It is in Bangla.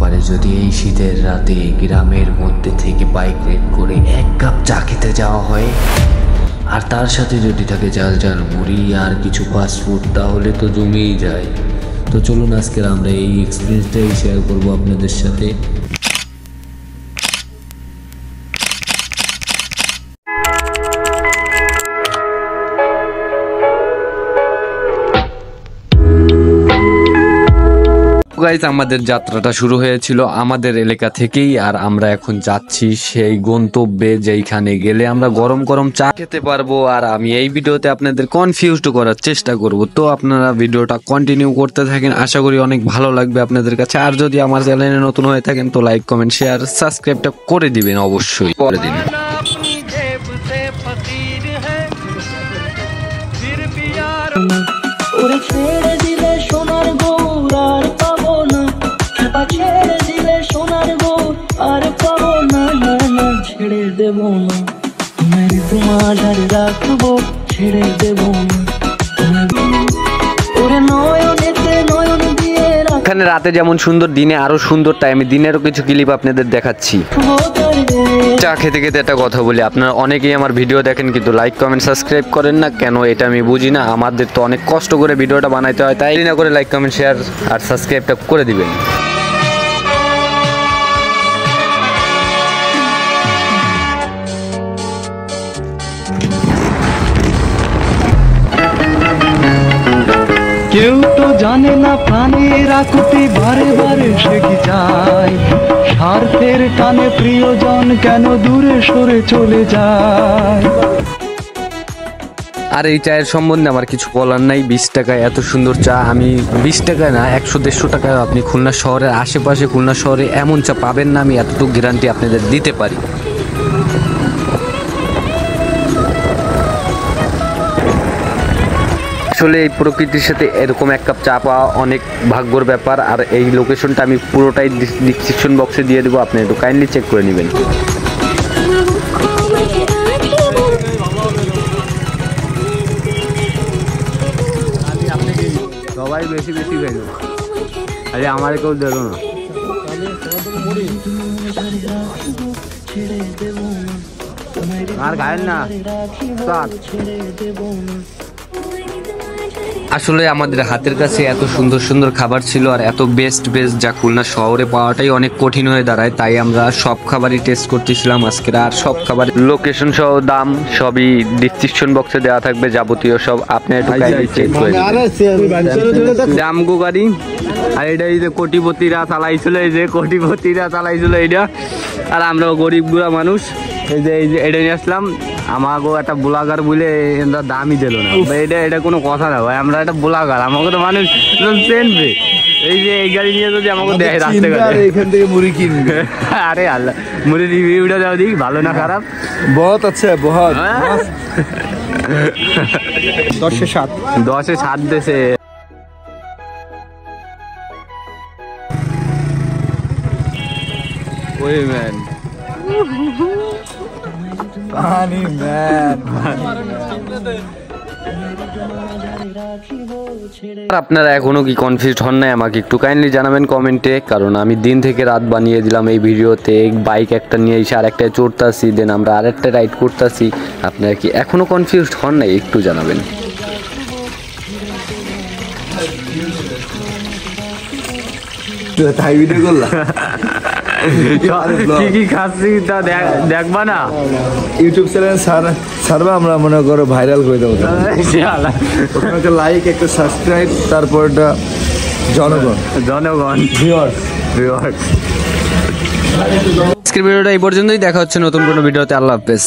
পারে যদি এই শীতের রাতে গ্রামের মধ্যে থেকে বাইক রাইড করে 1 কাপ চা খেতে যাওয়া হয়, আর তার সাথে যদি থাকে ঝাল ঝাল মুড়ি আর কিছু ফাস্টফুড, তাহলে তো জমেই যায়। তো চলুন আজকে আমরা এই এক্সপিরিয়েন্সটাই শেয়ার করবো আপনাদের সাথে। গাইস, আমাদের যাত্রাটা শুরু হয়েছিল আমাদের এলাকা থেকেই, আর আমরা এখন যাচ্ছি সেই গন্তব্যে যেইখানে গেলে আমরা গরম গরম চা খেতে পারবো। আর আমি এই ভিডিওতে আপনাদের কনফিউজড করার চেষ্টা করব, তো আপনারা ভিডিওটা কন্টিনিউ করতে থাকেন, আশা করি অনেক ভালো লাগবে আপনাদের কাছে। আর যদি আমার চ্যানেলে নতুন হয়ে থাকেন তো লাইক কমেন্ট শেয়ার সাবস্ক্রাইবটা করে দিবেন, অবশ্যই করে দিন। ছেড়ে দেব না তোমায়, তোমার রাখবো, ছেড়ে দেব না। এখানে রাতে যেমন সুন্দর, দিনে আরো সুন্দর, তাই আমি দিনেরও কিছু ক্লিপ আপনাদের দেখাচ্ছি। চা খেতে খেতে একটা কথা বলি, আপনারা অনেকেই আমার ভিডিও দেখেন কিন্তু লাইক কমেন্ট সাবস্ক্রাইব করেন না কেন, এটা আমি বুঝি না। আমাদের তো অনেক কষ্ট করে ভিডিওটা বানাইতে হয়, তাই না করে লাইক কমেন্ট শেয়ার আর সাবস্ক্রাইবটা করে দিবেন। কেউ তো জানে না প্রাণের আকুতি, বারে বারে সে কি চায়, স্বার্থের টানে প্রিয়জন কেন দূরে সরে চলে যায়। আর এই চায়ের সম্বন্ধে আমার কিছু বলার নাই। 20 টাকায় এত সুন্দর চা, আমি 20 টাকায় না 100-150 টাকায় আপনি খুলনা শহরের আশেপাশে, খুলনা শহরে এমন চা পাবেন না, আমি এতটুকু গ্যারান্টি আপনাদের দিতে পারি। আসলে এই প্রকৃতির সাথে এরকম 1 কাপ চা পাওয়া অনেক ভাগ্যর ব্যাপার। আর এই লোকেশনটা আমি পুরোটাই ডিসক্রিপশন বক্সে দিয়ে দেবো, আপনি একটু কাইন্ডলি চেক করে নেবেন। সবাই বেশি বেশি খাইল, আরে আমার কেউ দেখো না। আর খায়েন না। আসলে আমাদের হাতের কাছে এত সুন্দর সুন্দর খাবার ছিল, আর এত বেস্ট যা খুলনা শহরে পাওয়াটাই অনেক কঠিন হয়ে দাঁড়ায়, তাই আমরা সব খাবারই টেস্ট করতেছিলাম আজকে। আর সব খাবার লোকেশন সহ দাম সবই ডিসক্রিপশন বক্সে দেওয়া থাকবে, যাবতীয় সব আপনি একটু চেক করে দামগো গাড়ি। আর এটা এই যে কোটিপতিরা চালাইছিল, এই যে কোটিপতিরা চালাইছিল এইটা, আর আমরা গরিব গুড়া মানুষ এই যে এটা নিয়ে আসলাম। আমাকেও একটা ব্লগার বলে দামই দিল না, এটা কোনো কথা না ভাই, আমরা একটা ব্লগার, আমাকে তো মানুষ চেনবে। এই যে এই গাড়ি নিয়ে যদি আমাকে দেয় রাস্তাঘাটে, এখান থেকে মুড়ি কিনবে। আরে আল্লাহ, মুড়ি রিভিউটা দাও দিক, ভালো না খারাপ? বহুত আচ্ছা, বহুত 10-7 10-7 দেশে। ওই ম্যান পানি ম্যান। আপনারা এখনো কি কনফিউজড হন নাই, আমাকে একটু কাইন্ডলি জানাবেন কমেন্টে, কারণ আমি দিন থেকে রাত বানিয়ে দিলাম এই ভিডিওতে। বাইক একটা নিয়ে এসে আরেকটায় চড়তাছি, দেন আমরা আরেকটা রাইড করতেছি। আপনারা কি এখনো কনফিউজড হন নাই, একটু জানাবেন। তাই ভিডিও করলাম, কি কি খাচ্ছি তা দেখবা না, ইউটিউব চ্যানেল ছাড়বা, আমরা মনে করো ভাইরাল করে দেবো। একটা লাইক, একটা সাবস্ক্রাইব, তারপর একটা জনগণ ভিউয়ার। আজকের ভিডিওটা এই পর্যন্তই, দেখা হচ্ছে নতুন কোনো ভিডিওতে। আল্লাহ হাফেজ।